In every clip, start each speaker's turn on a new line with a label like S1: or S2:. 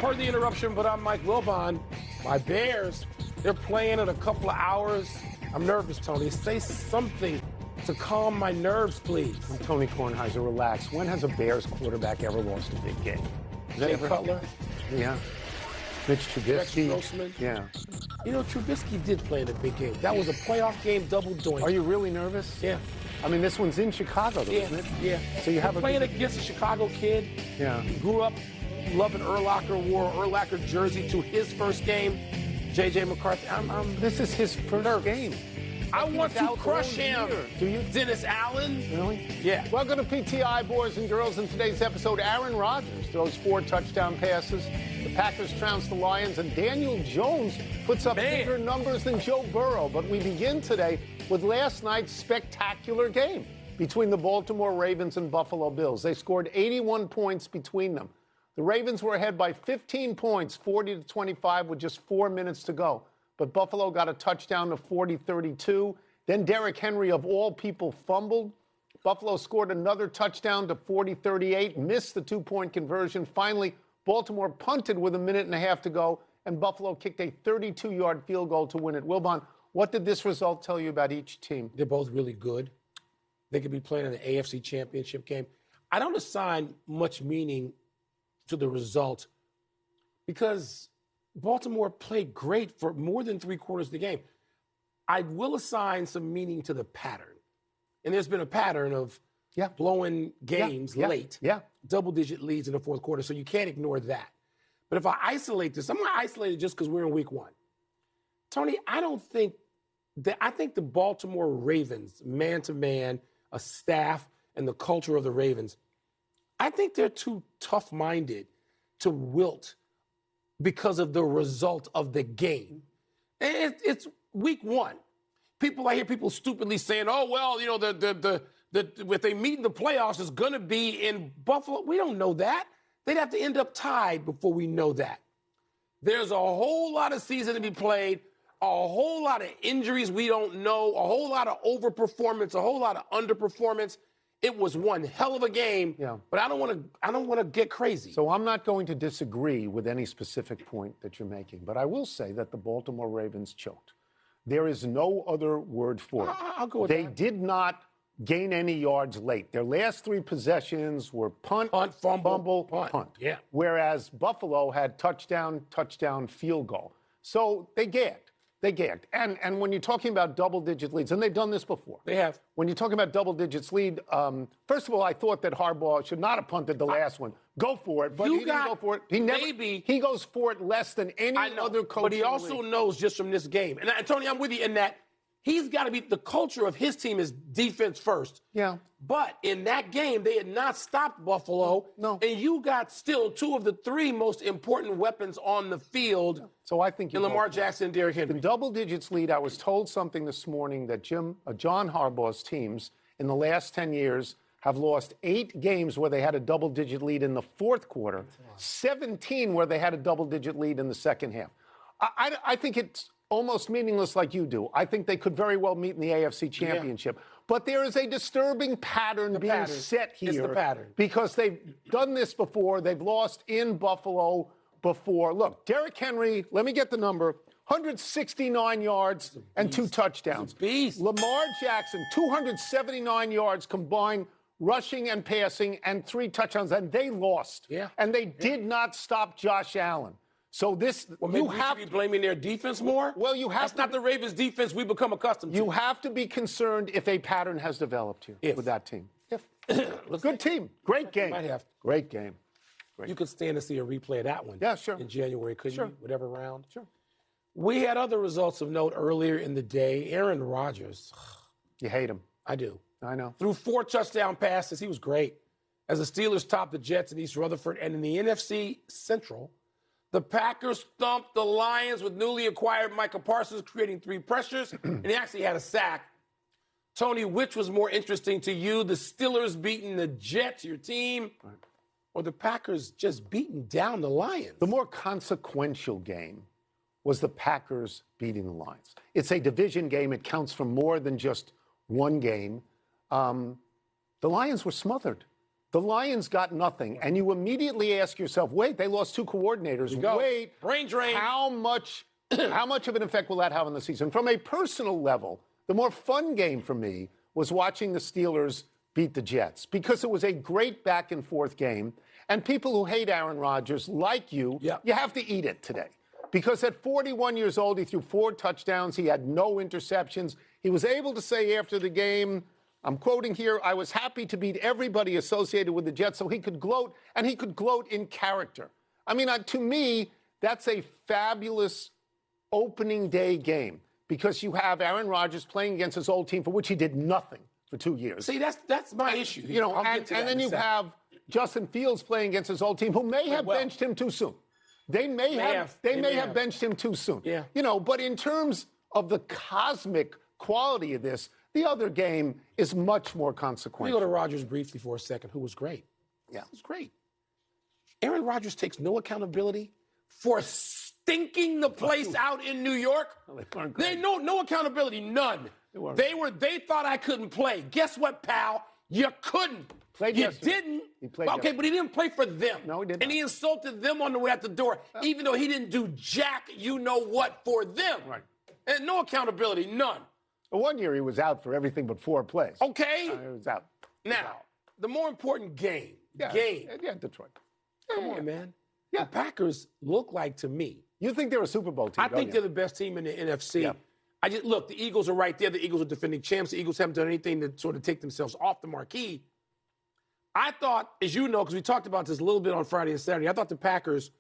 S1: Pardon the interruption, but I'm Mike Wilbon. My Bears, they're playing in a couple of hours. I'm nervous, Tony. Say something to calm my nerves, please.
S2: I'm Tony Kornheiser. Relax. When has a Bears quarterback ever lost a big game?
S1: Jay Cutler?
S2: Yeah. Mitch Trubisky.
S1: Rex Grossman?
S2: Yeah.
S1: You know, Trubisky did play in a big game. That was a playoff game, double doink.
S2: Are you really nervous?
S1: Yeah.
S2: I mean, this one's in Chicago, though, isn't it?
S1: Yeah.
S2: So you have
S1: playing against a Chicago kid.
S2: Yeah.
S1: He grew up loving Urlacher, wore an Urlacher jersey to his first game. J.J. McCarthy.
S2: This is his first game.
S1: I want to crush him.
S2: Do you?
S1: Dennis Allen.
S2: Really?
S1: Yeah.
S2: Welcome to PTI, boys and girls. In today's episode, Aaron Rodgers throws 4 touchdown passes. The Packers trounce the Lions, and Daniel Jones puts up bigger numbers than Joe Burrow. But we begin today with last night's spectacular game between the Baltimore Ravens and Buffalo Bills. They scored 81 points between them. The Ravens were ahead by 15 points, 40-25, with just 4 minutes to go. But Buffalo got a touchdown to 40-32. Then Derrick Henry, of all people, fumbled. Buffalo scored another touchdown to 40-38, missed the 2-point conversion. Finally, Baltimore punted with a minute and a half to go, and Buffalo kicked a 32-yard field goal to win it. Wilbon, what did this result tell you about each team?
S1: They're both really good. They could be playing in an AFC championship game. I don't assign much meaning to the result because Baltimore played great for more than 3/4 of the game. I will assign some meaning to the pattern. And there's been a pattern of blowing games late, double-digit leads in the fourth quarter, so you can't ignore that. But if I isolate this, I'm going to isolate it just because we're in week 1. Tony, I think the Baltimore Ravens, man-to-man, a staff, and the culture of the Ravens, I think they're too tough-minded to wilt because of the result of the game. And it's week 1. I hear people stupidly saying, oh, well, you know, if they meet in the playoffs, it's going to be in Buffalo. We don't know that. They'd have to end up tied before we know that. There's a whole lot of season to be played, a whole lot of injuries we don't know, a whole lot of overperformance, a whole lot of underperformance. It was one hell of a game, but I don't want to get crazy.
S2: So I'm not going to disagree with any specific point that you're making, but I will say that the Baltimore Ravens choked. There is no other word for it.
S1: I'll go with that.
S2: They did not gain any yards late. Their last 3 possessions were punt, fumble, punt.
S1: Yeah.
S2: Whereas Buffalo had touchdown, field goal. So they gagged. And when you're talking about double-digit leads, and they've done this before.
S1: They have.
S2: When you're talking about double-digits lead, first of all, I thought that Harbaugh should not have punted the last one. Go for it, but he didn't go for it. He goes for it less than any other coach.
S1: But he also knows just from this game. And Tony, I'm with you in that he's got to be, the culture of his team is defense first.
S2: Yeah.
S1: But in that game, they had not stopped Buffalo.
S2: No.
S1: And you got still 2 of the 3 most important weapons on the field.
S2: So I think
S1: Lamar Jackson and Derrick Henry.
S2: The double-digits lead, I was told something this morning that John Harbaugh's teams in the last 10 years have lost 8 games where they had a double-digit lead in the fourth quarter, 17 where they had a double-digit lead in the second half. I think it's almost meaningless like you do. I think they could very well meet in the AFC Championship. But there is a disturbing pattern set here.
S1: It's the pattern.
S2: Because they've done this before. They've lost in Buffalo before. Look, Derrick Henry, let me get the number, 169 yards and 2 touchdowns.
S1: Beast.
S2: Lamar Jackson, 279 yards combined, rushing and passing, and 3 touchdowns, and they lost.
S1: Yeah.
S2: And they did not stop Josh Allen. So this,
S1: you have to be blaming their defense more.
S2: Well, you have.
S1: That's not the Ravens' defense we become accustomed to.
S2: You have to be concerned if a pattern has developed here with that team. Good team, great game.
S1: Might have.
S2: Great game.
S1: You could stand to see a replay of that one.
S2: Yeah, sure.
S1: In January, couldn't you? Whatever round.
S2: Sure.
S1: We had other results of note earlier in the day. Aaron Rodgers.
S2: You hate him.
S1: I do.
S2: I know.
S1: Threw 4 touchdown passes. He was great. As the Steelers topped the Jets in East Rutherford, and in the NFC Central, the Packers thumped the Lions with newly acquired Micah Parsons, creating 3 pressures, and he actually had a sack. Tony, which was more interesting to you, the Steelers beating the Jets, your team, or the Packers just beating down the Lions?
S2: The more consequential game was the Packers beating the Lions. It's a division game. It counts for more than just one game. The Lions were smothered. the Lions got nothing, and you immediately ask yourself, wait, they lost 2 coordinators. Wait,
S1: brain drain.
S2: How much of an effect will that have on the season? From a personal level, the more fun game for me was watching the Steelers beat the Jets because it was a great back-and-forth game. And people who hate Aaron Rodgers, like you, you have to eat it today. Because at 41 years old, he threw 4 touchdowns. He had no interceptions. He was able to say after the game, I'm quoting here, I was happy to beat everybody associated with the Jets so he could gloat, and he could gloat in character. I mean, to me, that's a fabulous opening day game because you have Aaron Rodgers playing against his old team for which he did nothing for 2 years.
S1: See, that's my issue.
S2: You know, and then you have Justin Fields playing against his old team who may have benched him too soon. They may have benched him too soon.
S1: Yeah.
S2: You know, but in terms of the cosmic quality of this, the other game is much more consequential.
S1: Let me go to Rodgers briefly for a second, who was great.
S2: Yeah.
S1: It was great. Aaron Rodgers takes no accountability for stinking the place out in New York. They no accountability, none. They thought I couldn't play. Guess what, pal? You couldn't. You didn't. Okay, but he didn't play for them.
S2: No, he didn't.
S1: And he insulted them on the way out the door, even though he didn't do jack you-know-what for them.
S2: Right.
S1: And no accountability, none.
S2: Well, 1 year he was out for everything but 4 plays.
S1: Okay.
S2: He was out.
S1: Now, the more important game.
S2: Yeah, Detroit.
S1: Come on, man. The Packers look like, to me.
S2: You think they're a Super Bowl team,
S1: I think they're the best team in the NFC.
S2: Yeah.
S1: Look, the Eagles are right there. The Eagles are defending champs. The Eagles haven't done anything to sort of take themselves off the marquee. I thought, as you know, because we talked about this a little bit on Friday and Saturday, I thought the Packers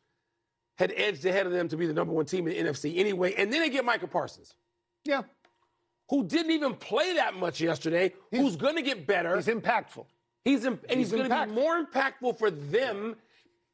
S1: had edged ahead of them to be the number 1 team in the NFC anyway. And then they get Micah Parsons.
S2: Yeah.
S1: Who didn't even play that much yesterday, who's going to get better.
S2: He's impactful.
S1: He's going to be more impactful for them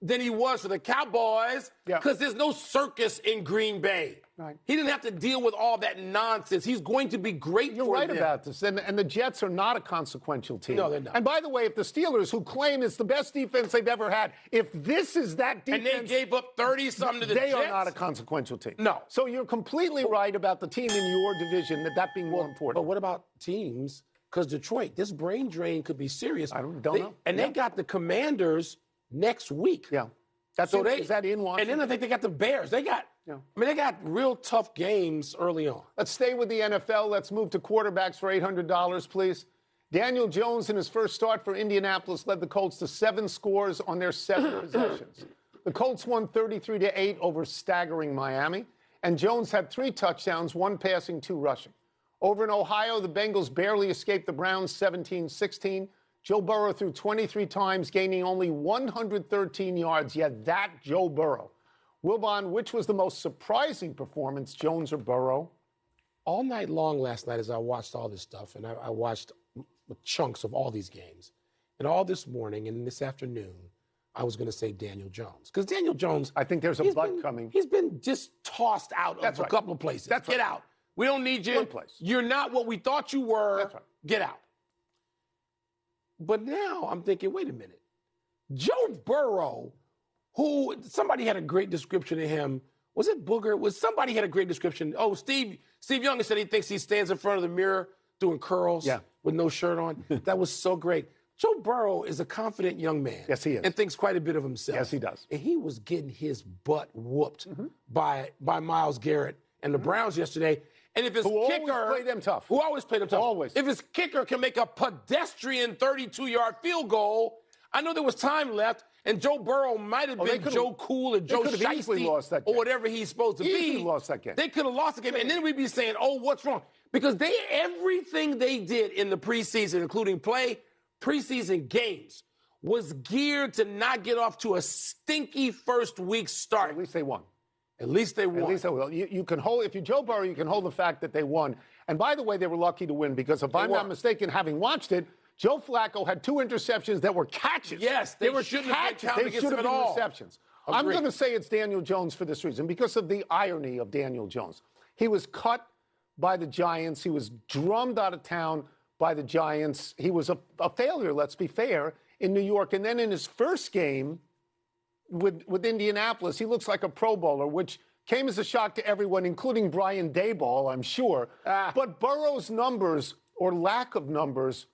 S1: than he was for the Cowboys because there's no circus in Green Bay.
S2: Right.
S1: He didn't have to deal with all that nonsense. He's going to be great for them.
S2: You're right about this. And the Jets are not a consequential team.
S1: No, they're not.
S2: And by the way, if the Steelers, who claim it's the best defense they've ever had, if this is that defense...
S1: And they gave up 30-something to the Jets.
S2: They are not a consequential team.
S1: No.
S2: So you're completely right about the team in your division, that being more important.
S1: But what about teams? Because Detroit, this brain drain could be serious.
S2: I don't know.
S1: And they got the Commanders next week.
S2: Yeah. Is that in Washington?
S1: And then I think they got the Bears. They got real tough games early on.
S2: Let's stay with the NFL. Let's move to quarterbacks for $800, please. Daniel Jones, in his first start for Indianapolis, led the Colts to 7 scores on their 7 possessions. The Colts won 33-8 over staggering Miami, and Jones had 3 touchdowns, 1 passing, 2 rushing. Over in Ohio, the Bengals barely escaped the Browns 17-16. Joe Burrow threw 23 times, gaining only 113 yards, yet that Joe Burrow. Wilbon, which was the most surprising performance, Jones or Burrow?
S1: All night long last night as I watched all this stuff, and I watched chunks of all these games, and all this morning and this afternoon, I was going to say Daniel Jones. Because Daniel Jones...
S2: I think there's a butt coming.
S1: He's been just tossed out of a couple of places. Get out. We don't need you.
S2: One place.
S1: You're not what we thought you were.
S2: That's right.
S1: Get out. But now I'm thinking, wait a minute. Joe Burrow, who somebody had a great description of him. Was it Booger? Somebody had a great description. Oh, Steve Young said he thinks he stands in front of the mirror doing curls with no shirt on. That was so great. Joe Burrow is a confident young man.
S2: Yes, he is.
S1: And thinks quite a bit of himself.
S2: Yes, he does.
S1: And he was getting his butt whooped by Myles Garrett and the Browns yesterday. And if his kicker...
S2: Who always played them tough.
S1: Who always played them tough.
S2: Always.
S1: If his kicker can make a pedestrian 32-yard field goal, I know there was time left, and Joe Burrow might have been Joe Cool or Joe Shiesty or whatever he's supposed to be.
S2: Easily lost that game.
S1: They could have lost the game, and then we'd be saying, oh, what's wrong? Because everything they did in the preseason, including preseason games, was geared to not get off to a stinky first week start.
S2: At least they won.
S1: At least they won.
S2: At least they will. You can hold, if you're Joe Burrow, you can hold the fact that they won. And by the way, they were lucky to win because if I'm not mistaken, having watched it, Joe Flacco had 2 interceptions that were catches.
S1: Yes, they shouldn't have been counted against him at all.
S2: Receptions. I'm going to say it's Daniel Jones for this reason, because of the irony of Daniel Jones. He was cut by the Giants. He was drummed out of town by the Giants. He was a failure, let's be fair, in New York. And then in his first game with Indianapolis, he looks like a Pro Bowler, which came as a shock to everyone, including Brian Daboll, I'm sure. But Burrow's numbers, or lack of numbers,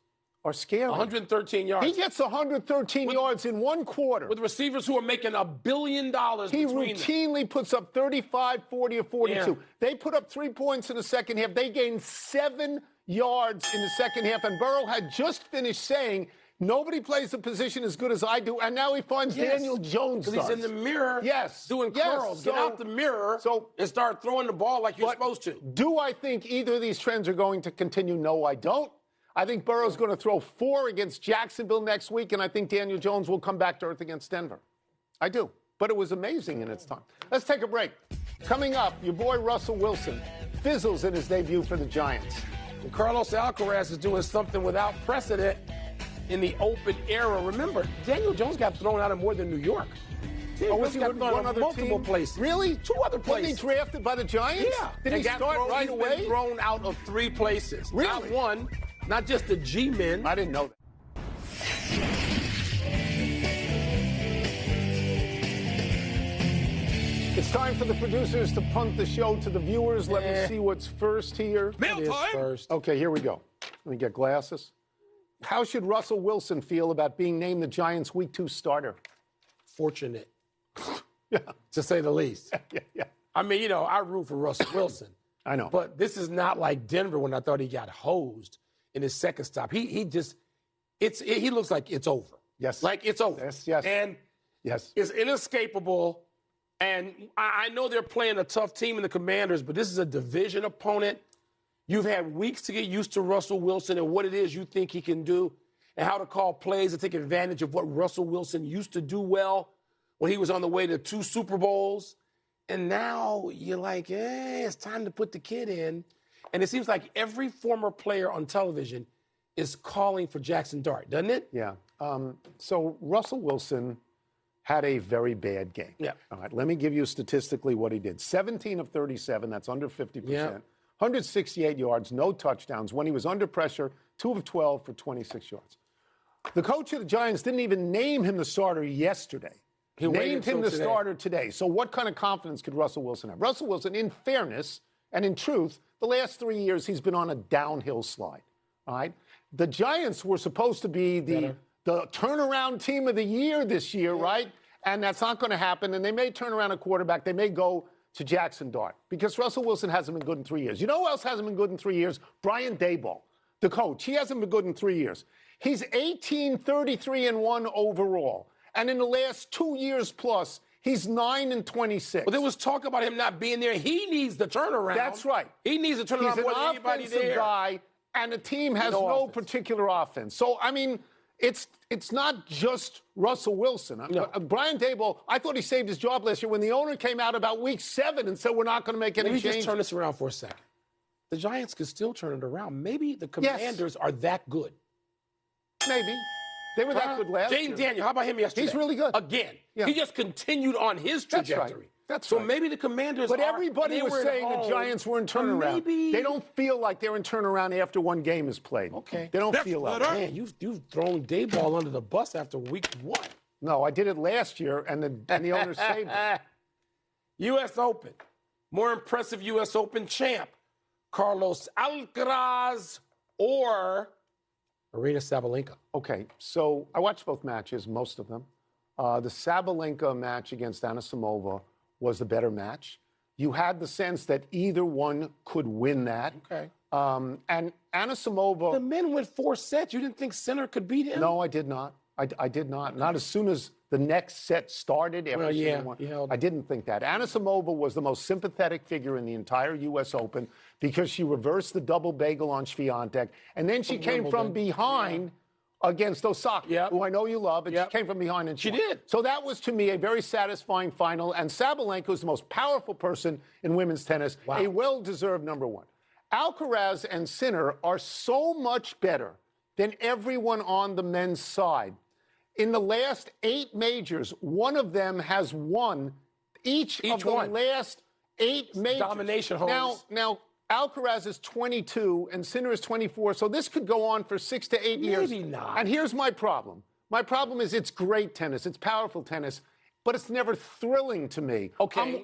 S2: are scary.
S1: 113 yards.
S2: He gets 113 yards in one quarter.
S1: With receivers who are making $1 billion
S2: He
S1: between
S2: routinely
S1: them.
S2: puts up 35, 40, or 42.
S1: Yeah.
S2: They put up 3 points in the second half. They gained 7 yards in the second half. And Burrow had just finished saying, nobody plays the position as good as I do. And now he finds Daniel Jones does.
S1: He's in the mirror doing curls. Get out the mirror and start throwing the ball like you're supposed to.
S2: Do I think either of these trends are going to continue? No, I don't. I think Burrow's going to throw 4 against Jacksonville next week, and I think Daniel Jones will come back to earth against Denver. I do. But it was amazing in its time. Let's take a break. Coming up, your boy Russell Wilson fizzles in his debut for the Giants.
S1: And Carlos Alcaraz is doing something without precedent in the open era. Remember, Daniel Jones got thrown out of more than New York.
S2: Was he with one other
S1: multiple
S2: team?
S1: places.
S2: Really?
S1: 2 other places.
S2: Wasn't he drafted by the Giants?
S1: Yeah.
S2: Did he start right away?
S1: He's been thrown out of 3 places.
S2: Really?
S1: Not one, not just the G-men.
S2: I didn't know that. It's time for the producers to punt the show to the viewers. Let me see what's first here.
S1: Mail time. First.
S2: Okay, here we go. Let me get glasses. How should Russell Wilson feel about being named the Giants' Week 2 starter?
S1: Fortunate.
S2: Yeah.
S1: To say the least.
S2: Yeah.
S1: I mean, I root for Russell Wilson.
S2: I know.
S1: But this is not like Denver when I thought he got hosed in his second stop. He looks like it's over.
S2: Yes.
S1: Like it's over.
S2: Yes.
S1: And it's inescapable. And I know they're playing a tough team in the Commanders, but this is a division opponent. You've had weeks to get used to Russell Wilson and what it is you think he can do and how to call plays and take advantage of what Russell Wilson used to do well when he was on the way to 2 Super Bowls. And now you're like, it's time to put the kid in. And it seems like every former player on television is calling for Jackson Dart, doesn't it?
S2: Yeah. So Russell Wilson had a very bad game.
S1: Yeah.
S2: All right, let me give you statistically what he did. 17 of 37, that's under 50%.
S1: Yeah.
S2: 168 yards, no touchdowns. When he was under pressure, 2 of 12 for 26 yards. The coach of the Giants didn't even name him the starter yesterday. He named him the starter today. So what kind of confidence could Russell Wilson have? Russell Wilson, in fairness and in truth, the last 3 years he's been on a downhill slide. All right? The Giants were supposed to be the turnaround team of the year this year, right? And that's not going to happen. And they may turn around a quarterback. They may go to Jackson Dart because Russell Wilson hasn't been good in 3 years. You know who else hasn't been good in 3 years? Brian Daboll, the coach. He hasn't been good in 3 years. He's 18-33-1 overall. And in the last 2 years plus, he's 9-26.
S1: Well, there was talk about him not being there. He needs the turnaround.
S2: That's right.
S1: He needs the turnaround more than anybody
S2: He's an offensive guy, and the team has no particular offense. So, I mean, it's not just Russell Wilson.
S1: No.
S2: Brian Daboll, I thought he saved his job last year when the owner came out about week 7 and said we're not going to make any changes.
S1: Let me just turn this around for a second. The Giants could still turn it around. Maybe the Commanders are that good.
S2: Maybe. They were that good last year.
S1: Jaden Daniel, how about him yesterday?
S2: He's really good.
S1: Again.
S2: Yeah.
S1: He just continued on his trajectory.
S2: That's
S1: so
S2: right.
S1: maybe the Commanders
S2: But everybody was saying the Giants were in turnaround. They don't feel like they're in turnaround after one game is played.
S1: Okay.
S2: They don't feel like that.
S1: Man, you've thrown Daboll under the bus after week 1.
S2: No, I did it last year, and the owner saved it.
S1: U.S. Open. More impressive U.S. Open champ. Carlos Alcaraz or Arena Sabalenka.
S2: Okay, so I watched both matches, most of them. The Sabalenka match against Anisimova was the better match. You had the sense that either one could win that.
S1: Okay.
S2: And Anisimova...
S1: The men went 4 sets. You didn't think Sinner could beat him?
S2: No, I did not. I did not. Not as soon as the next set started. After I didn't think that. Anisimova was the most sympathetic figure in the entire U.S. Open because she reversed the double bagel on Swiatek. And then she came from behind against Osaka, who I know you love, and she came from behind and she
S1: did.
S2: So that was, to me, a very satisfying final. And Sabalenka is the most powerful person in women's tennis, a well-deserved number 1. Alcaraz and Sinner are so much better than everyone on the men's side. In the last 8 majors, one of them has won each of the last 8 majors.
S1: Domination, Holmes.
S2: Now, Alcaraz is 22 and Sinner is 24, so this could go on for 6 to 8 years.
S1: Maybe not.
S2: And here's my problem. My problem is it's great tennis, it's powerful tennis, but it's never thrilling to me.
S1: Okay.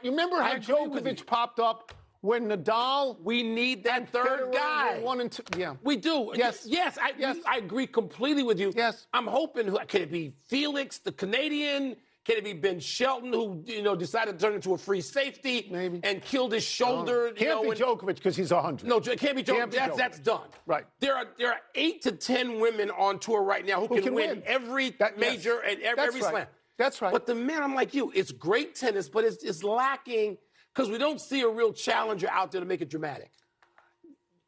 S2: You remember how Djokovic popped up when Nadal,
S1: we need that third
S2: Federer
S1: guy.
S2: were 1 and 2. Yeah,
S1: we do.
S2: Yes,
S1: I agree completely with you.
S2: Yes,
S1: I'm hoping. Can it be Felix, the Canadian? Can it be Ben Shelton, who decided to turn into a free safety
S2: Maybe.
S1: and killed his shoulder?
S2: Can't be Djokovic because he's 100.
S1: No, it can't be Djokovic. That's done.
S2: Right.
S1: There are 8 to 10 women on tour right now who can win every major and every slam.
S2: That's right.
S1: But the men, I'm like you, it's great tennis, but it's lacking because we don't see a real challenger out there to make it dramatic.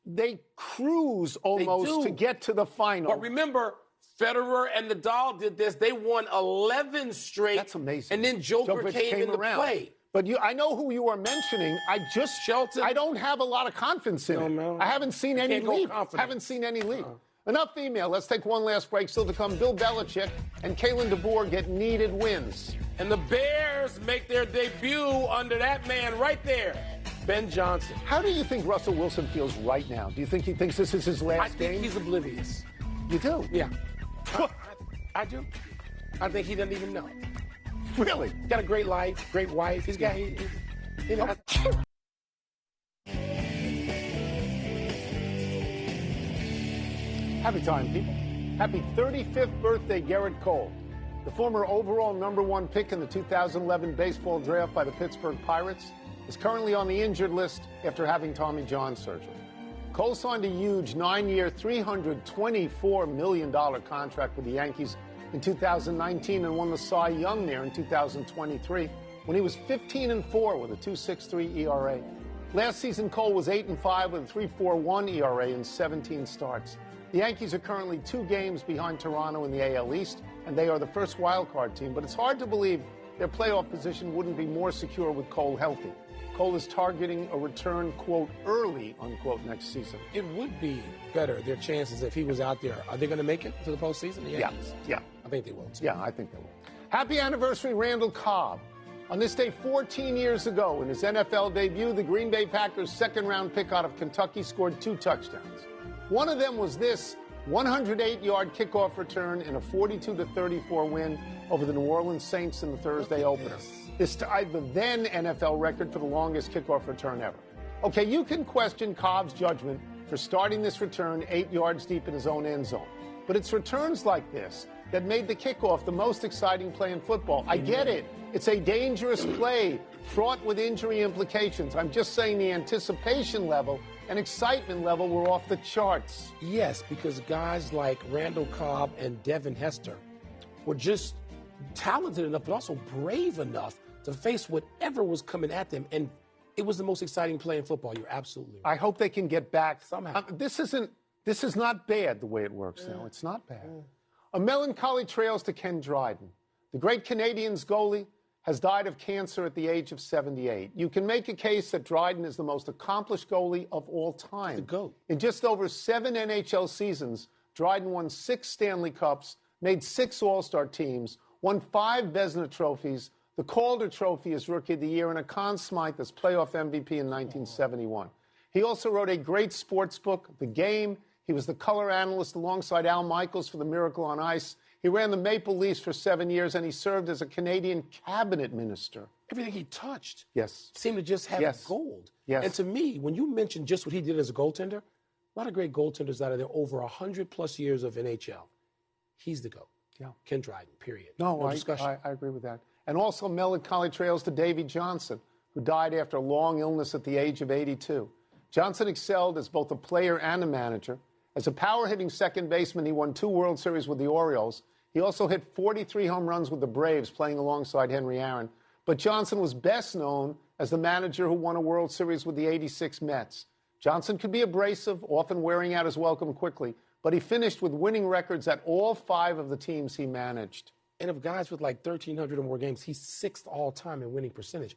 S2: They cruise almost to get to the final.
S1: But remember, Federer and Nadal did this. They won 11 straight.
S2: That's amazing.
S1: And then Djokovic came into play.
S2: But I know who you are mentioning.
S1: Shelton.
S2: I don't have a lot of confidence in it.
S1: No.
S2: I haven't seen any leap. Enough email. Let's take one last break. Still to come, Bill Belichick and Kalen DeBoer get needed wins.
S1: And the Bears make their debut under that man right there, Ben Johnson.
S2: How do you think Russell Wilson feels right now? Do you think he thinks this is his last game?
S1: I think he's oblivious.
S2: You do?
S1: Yeah. I do. I think he doesn't even know.
S2: Really?
S1: Got a great life, great wife. He's got,
S2: Happy time, people. Happy 35th birthday, Garrett Cole. The former overall #1 pick in the 2011 baseball draft by the Pittsburgh Pirates is currently on the injured list after having Tommy John surgery. Cole signed a huge 9-year, $324 million contract with the Yankees in 2019 and won the Cy Young there in 2023 when he was 15-4 with a 2.63 ERA. Last season, Cole was 8-5 with a 3.41 ERA in 17 starts. The Yankees are currently 2 games behind Toronto in the AL East, and they are the first wildcard team, but it's hard to believe their playoff position wouldn't be more secure with Cole healthy. Cole is targeting a return, quote, early, unquote, next season.
S1: It would be better, their chances, if he was out there. Are they going to make it to the postseason? The Yankees?
S2: Yeah.
S1: I think they will, too.
S2: Yeah, I think they will. Happy anniversary, Randall Cobb. On this day 14 years ago, in his NFL debut, the Green Bay Packers' second-round pick out of Kentucky scored 2 touchdowns. One of them was this 108-yard kickoff return in a 42-34 win over the New Orleans Saints in the Thursday opener. This tied the then NFL record for the longest kickoff return ever. Okay, you can question Cobb's judgment for starting this return 8 yards deep in his own end zone. But it's returns like this that made the kickoff the most exciting play in football. I get it. It's a dangerous play, fraught with injury implications. I'm just saying the anticipation level and excitement level were off the charts.
S1: Yes, because guys like Randall Cobb and Devin Hester were just talented enough, but also brave enough to face whatever was coming at them. And it was the most exciting play in football. You're absolutely right.
S2: I hope they can get back.
S1: Somehow.
S2: This is not bad the way it works now. It's not bad. A melancholy trails to Ken Dryden. The great Canadiens goalie has died of cancer at the age of 78. You can make a case that Dryden is the most accomplished goalie of all time.
S1: The GOAT.
S2: In just over 7 NHL seasons, Dryden won 6 Stanley Cups, made 6 All-Star teams, won 5 Vezina trophies, the Calder Trophy as Rookie of the Year, and a Conn Smythe as playoff MVP in 1971. He also wrote a great sports book, The Game. He was the color analyst alongside Al Michaels for The Miracle on Ice. He ran the Maple Leafs for 7 years, and he served as a Canadian cabinet minister.
S1: Everything he touched
S2: seemed
S1: to just have gold. And to me, when you mention just what he did as a goaltender, a lot of great goaltenders out of there over 100+ years of NHL. He's the GOAT.
S2: Yeah.
S1: Ken Dryden, period.
S2: No
S1: discussion.
S2: I agree with that. And also melancholy trails to Davy Johnson, who died after a long illness at the age of 82. Johnson excelled as both a player and a manager. As a power-hitting second baseman, he won 2 World Series with the Orioles. He also hit 43 home runs with the Braves, playing alongside Henry Aaron. But Johnson was best known as the manager who won a World Series with the '86 Mets. Johnson could be abrasive, often wearing out his welcome quickly, but he finished with winning records at all 5 of the teams he managed.
S1: And of guys with like 1,300 or more games, he's 6th all-time in winning percentage.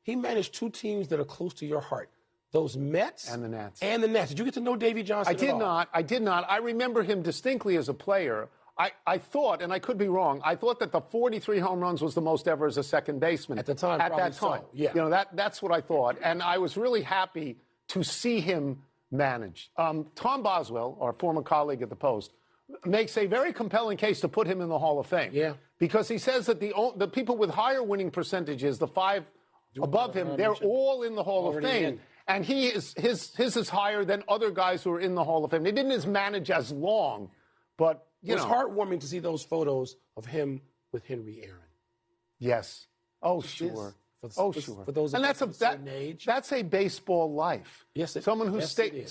S1: He managed 2 teams that are close to your heart. Those Mets
S2: and the Nats.
S1: Did you get to know Davy Johnson?
S2: I did not. I remember him distinctly as a player. I thought, and I could be wrong, I thought that the 43 home runs was the most ever as a second baseman.
S1: At the time,
S2: Yeah. You know, that's what I thought. And I was really happy to see him manage. Tom Boswell, our former colleague at the Post, makes a very compelling case to put him in the Hall of Fame.
S1: Yeah.
S2: Because he says that the people with higher winning percentages, the 5 above him, they're all in the Hall of Fame. And his is higher than other guys who are in the Hall of Fame. They didn't manage as long, but,
S1: it was heartwarming to see those photos of him with Henry Aaron.
S2: Yes. Oh, sure.
S1: For those of us of the same age.
S2: That's a baseball life.
S1: Yes, it
S2: is.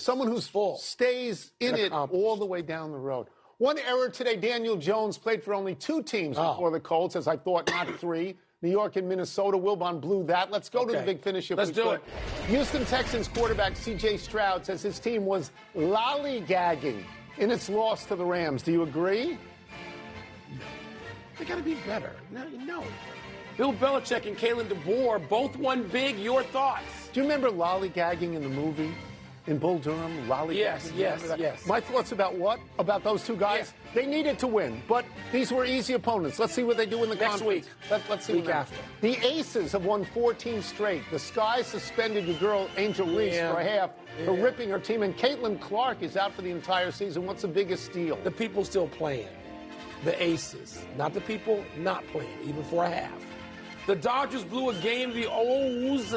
S2: Someone who stays in it all the way down the road. One error today, Daniel Jones played for only 2 teams before the Colts, as I thought, not 3. New York and Minnesota. Wilbon blew that. Let's go to the big finish if
S1: Let's do it.
S2: Houston Texans quarterback C.J. Stroud says his team was lollygagging in its loss to the Rams. Do you agree?
S1: They got to be better. No. Bill Belichick and Kalen DeBoer both won big. Your thoughts?
S2: Do you remember lollygagging in the movie? In Bull Durham, lollygagging?
S1: Yes.
S2: My thoughts about what? About those 2 guys? Yeah. They needed to win, but these were easy opponents. Let's see what they do in the
S1: next
S2: conference.
S1: week.
S2: Let's see
S1: week after.
S2: The Aces have won 14 straight. The Sky suspended your girl Angel Reese for a half for ripping her team, and Caitlin Clark is out for the entire season. What's the biggest deal?
S1: The people still playing. The Aces, not the people not playing, even for a half. The Dodgers blew a game, the O's,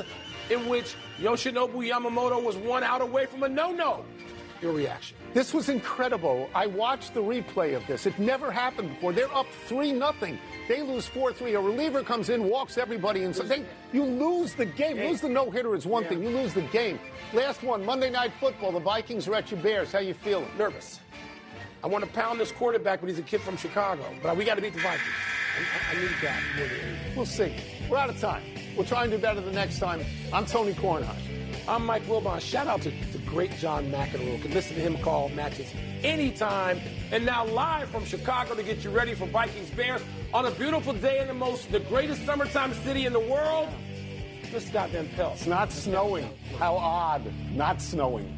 S1: in which Yoshinobu Yamamoto was 1 out away from a no-no. Your reaction?
S2: This was incredible. I watched the replay of this. It never happened before. They're up 3-0. They lose 4-3. A reliever comes in, walks everybody in. So you lose the game. Lose the no-hitter is one thing. You lose the game. Last one, Monday Night Football. The Vikings are at your Bears. How you feeling?
S1: Nervous. I want to pound this quarterback, but he's a kid from Chicago. But we got to beat the Vikings. I need that.
S2: We'll see. We're out of time. We'll try and do better the next time. I'm Tony Kornheiser.
S1: I'm Mike Wilbon. Shout out to the great John McEnroe. You can listen to him call matches anytime. And now live from Chicago to get you ready for Vikings Bears on a beautiful day in the greatest summertime city in the world. Just goddamn pelt.
S2: It's not snowing. How odd. Not snowing.